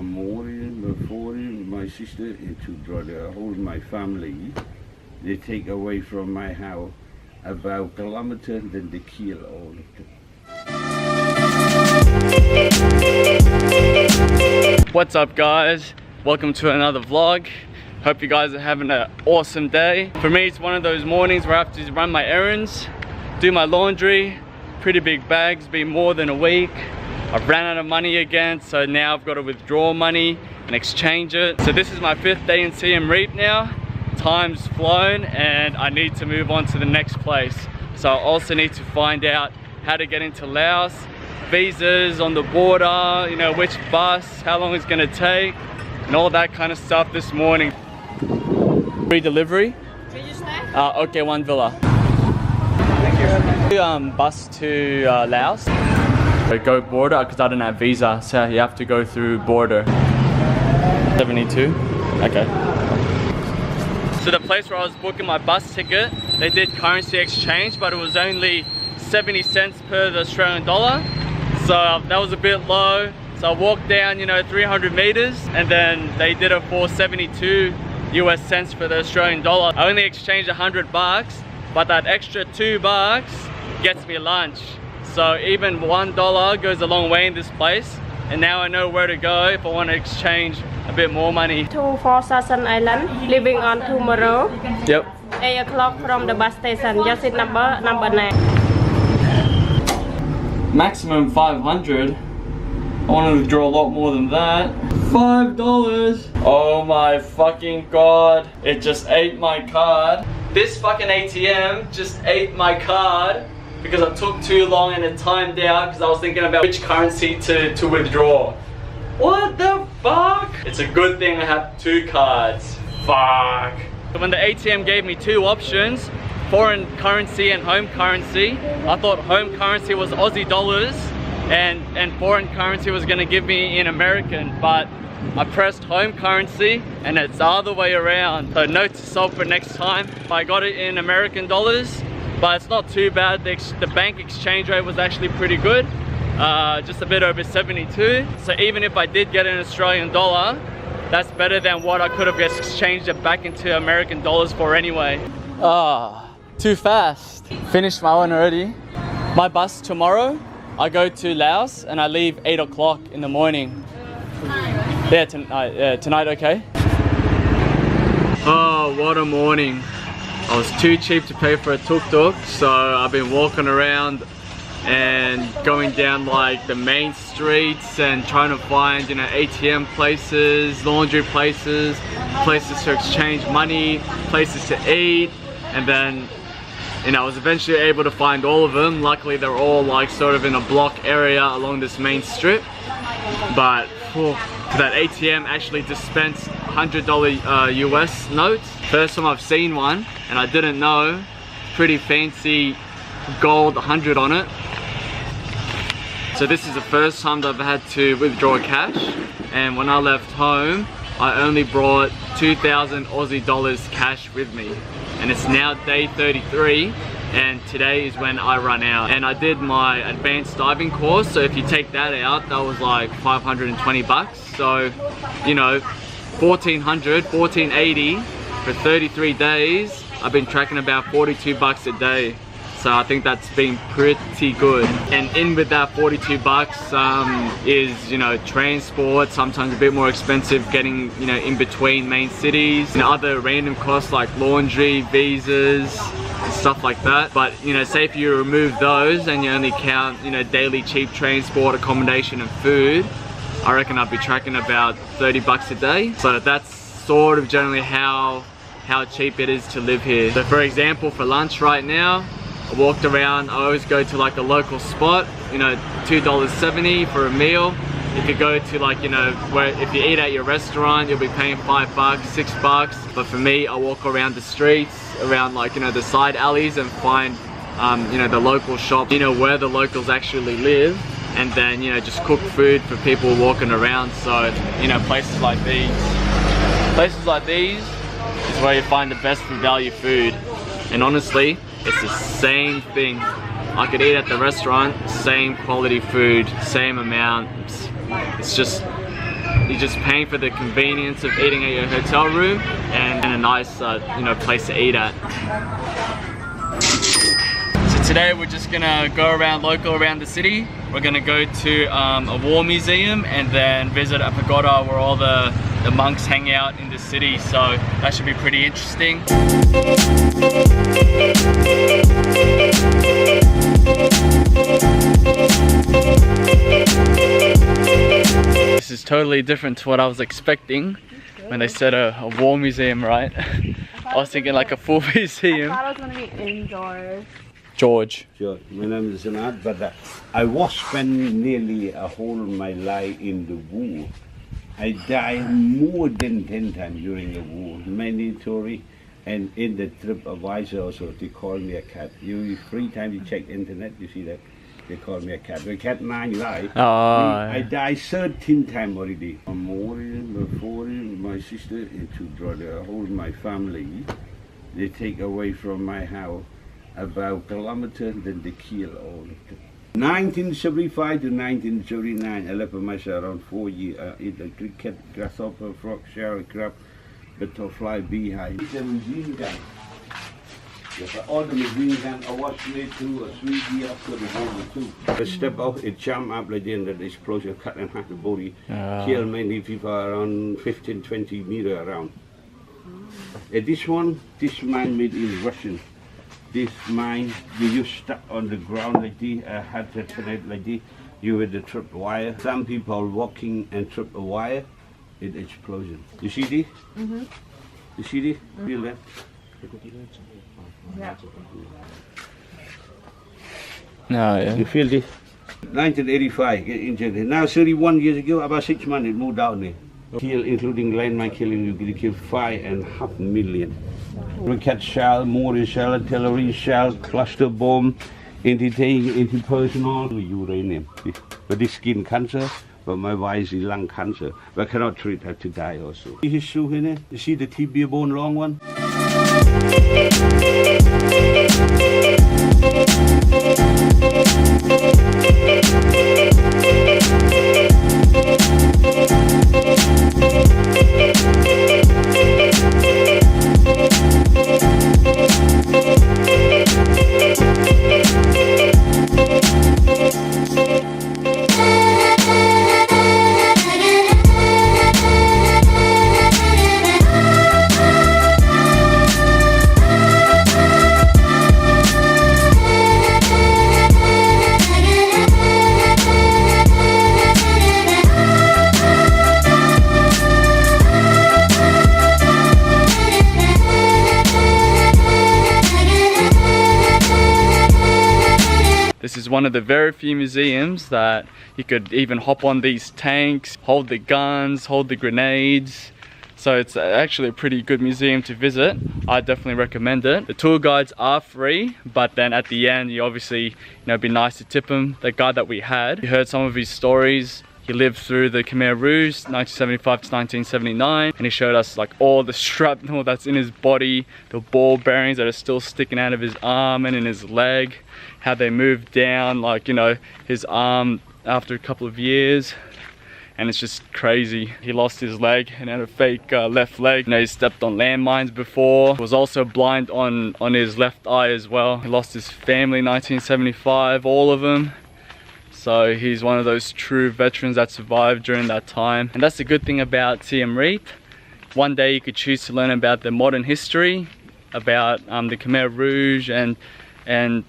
Morning before my sister and two brother, whole my family, they take away from my house about kilometer, then they kill all of them. What's up guys? Welcome to another vlog. Hope you guys are having an awesome day. For me, it's one of those mornings where I have to run my errands, do my laundry, pretty big bags, been more than a week. I've ran out of money again, so now I've got to withdraw money and exchange it. So this is my 5th day in Siem Reap now. Time's flown and I need to move on to the next place. So I also need to find out how to get into Laos, visas on the border, you know, which bus, how long it's gonna take, and all that kind of stuff this morning. Free delivery? Can you stay? Okay, one villa. Thank you. Bus to Laos. Go border because I don't have visa, so you have to go through border. 72. Okay. So the place where I was booking my bus ticket, they did currency exchange, but it was only 70 cents per the Australian dollar. So that was a bit low. So I walked down, you know, 300 meters, and then they did it for 72 US cents for the Australian dollar. I only exchanged 100 bucks, but that extra $2 gets me lunch. So even $1 goes a long way in this place, and now I know where to go if I want to exchange a bit more money. To Forsasan Island, leaving on tomorrow. Yep. 8 o'clock from the bus station. Just sit number 9. Maximum 500. I want to withdraw a lot more than that. $5. Oh my fucking god! It just ate my card. This fucking ATM just ate my card because I took too long and it timed out because I was thinking about which currency to withdraw. What the fuck? It's a good thing I have 2 cards. Fuck. When the ATM gave me 2 options, foreign currency and home currency, I thought home currency was Aussie dollars and foreign currency was gonna give me in American, but I pressed home currency and it's the other way around. So note to self for next time. I got it in American dollars, but it's not too bad. The bank exchange rate was actually pretty good, just a bit over 72. So even if I did get an Australian dollar, that's better than what I could have exchanged it back into American dollars for anyway. Too fast. Finished my one already. My bus tomorrow, I go to Laos and I leave 8 o'clock in the morning. Yeah, tonight okay? Oh, what a morning. I was too cheap to pay for a tuk-tuk, so I've been walking around and going down like the main streets and trying to find, you know, ATM places, laundry places, places to exchange money, places to eat, and then, you know, I was eventually able to find all of them. Luckily they're all like sort of in a block area along this main strip, but that ATM actually dispensed $100 US notes. First time I've seen one, and I didn't know. Pretty fancy gold 100 on it. So this is the first time that I've had to withdraw cash, and when I left home I only brought 2,000 Aussie dollars cash with me, and it's now day 33 and today is when I run out. And I did my advanced diving course, so if you take that out, that was like 520 bucks. So, you know, 1480 for 33 days. I've been tracking about 42 bucks a day. So I think that's been pretty good. And in with that 42 bucks is, you know, transport, sometimes a bit more expensive getting, you know, in between main cities, and other random costs like laundry, visas, and stuff like that. But, you know, say if you remove those and you only count, you know, daily cheap transport, accommodation and food, I reckon I'd be tracking about 30 bucks a day. So that's sort of generally how cheap it is to live here. So for example, for lunch right now, I walked around, I always go to like a local spot, you know, $2.70 for a meal. If you go to like, you know, where if you eat at your restaurant, you'll be paying $5, $6. But for me, I walk around the streets, around like, you know, the side alleys and find, you know, the local shop, you know, where the locals actually live. And then, you know, just cook food for people walking around. So, you know, places like these is where you find the best for value food. And honestly, it's the same thing. I could eat at the restaurant, same quality food, same amount. It's just you're just paying for the convenience of eating at your hotel room and a nice you know, place to eat at. So today we're just gonna go around around the city. We're gonna go to a war museum and then visit a pagoda where all the monks hang out in the city, so that should be pretty interesting. This is totally different to what I was expecting when they said a war museum, right? I was thinking like a full museum. I thought it was going to be indoors. George. Sure, my name is Errands, but I was spending nearly a whole of my life in the war. I died more than 10 times during the war, mandatory, and in the trip advisor also, they call me a cat. You 3 times you check the internet, you see that, they call me a cat. The cat 9 life. I died 13 times already. More before my sister and 2 brothers, whole my family, they take away from my house about kilometers, then they kill all of them. 1975 to 1979, I left myself around 4 years. I eat a cricket, grasshopper, frog, sparrow, crab, butterfly, beehive. The machine gun. All the machine gun I was made to a 3 years after the war too. I step out, it jump up like then that explosion cut and half the body, kill many people around 15-20 meters around. This mine made in Russian. This mine, you stuck on the ground like this, had to connect like this, you with the trip wire. Some people walking and trip a wire, it explosion. You see this? Mm-hmm. You see this? Feel that? Yeah. No, yeah. You feel this? 1985, get injured. Now 31 years ago, about 6 months, it moved down there. Kill, including landmine killing, you could kill 5.5 million. Rocket shell, mortar shell, artillery shell, cluster bomb, into personal uranium. But this skin cancer, but my wife is lung cancer. But I cannot treat her to die also. See his shoe in it? You see the tibia bone long one? This is one of the very few museums that you could even hop on these tanks, hold the guns, hold the grenades. So it's actually a pretty good museum to visit. I definitely recommend it. The tour guides are free, but then at the end, you obviously, it'd be nice to tip him. The guy that we had, you heard some of his stories. He lived through the Khmer Rouge, 1975 to 1979, and he showed us like all the shrapnel that's in his body, the ball bearings that are still sticking out of his arm and in his leg, how they moved down, like, his arm after a couple of years. And it's just crazy. He lost his leg and had a fake left leg. He stepped on landmines before. Was also blind on his left eye as well. He lost his family in 1975, all of them. So he's one of those true veterans that survived during that time. And that's the good thing about Siem Reap. One day you could choose to learn about the modern history, about the Khmer Rouge and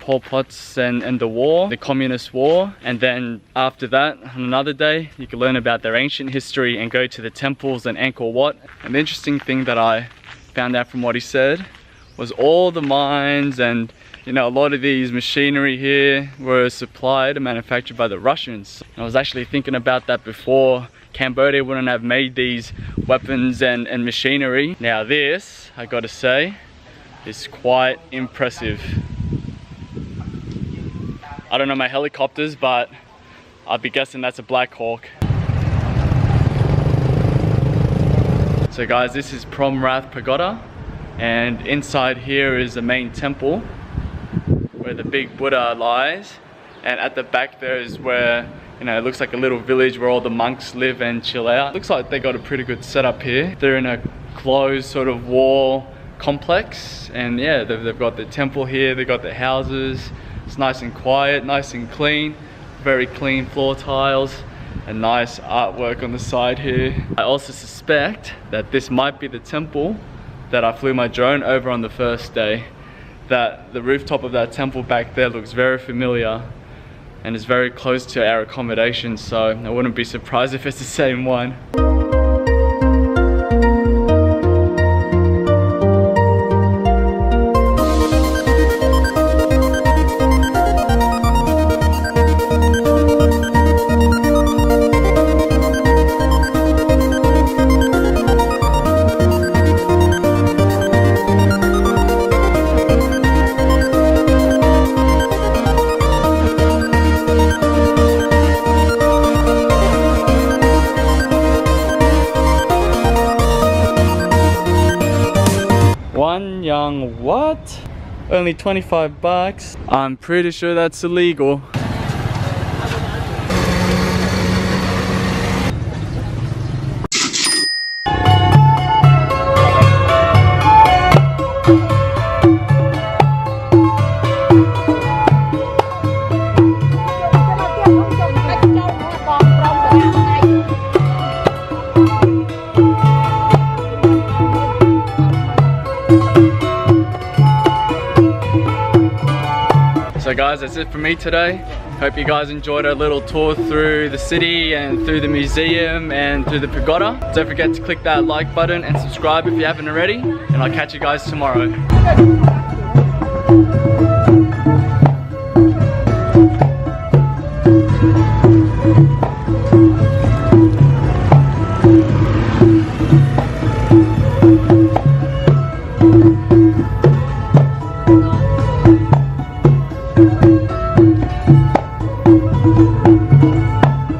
Pol Pot's and the war, the communist war. And then after that, on another day, you could learn about their ancient history and go to the temples and Angkor Wat. And the interesting thing that I found out from what he said was all the mines and a lot of these machinery here were supplied and manufactured by the Russians. I was actually thinking about that before. Cambodia wouldn't have made these weapons and machinery. Now this, I gotta say, is quite impressive. I don't know my helicopters, but I'd be guessing that's a Black Hawk. So guys, this is Promrath Pagoda, and inside here is the main temple where the big Buddha lies, and at the back there is where You know, it looks like a little village where all the monks live and chill out. Looks like they got a pretty good setup here. They're in a closed sort of wall complex, and yeah, they've got the temple here, they've got the houses. It's nice and quiet, nice and clean. Very clean floor tiles and nice artwork on the side here. I also suspect that this might be the temple that I flew my drone over on the first day. That the rooftop of that temple back there looks very familiar and is very close to our accommodation, so I wouldn't be surprised if it's the same one. One young what? Only 25 bucks. I'm pretty sure that's illegal. So guys, that's it for me today. Hope you guys enjoyed our little tour through the city and through the museum and through the pagoda. Don't forget to click that like button and subscribe if you haven't already, and I'll catch you guys tomorrow.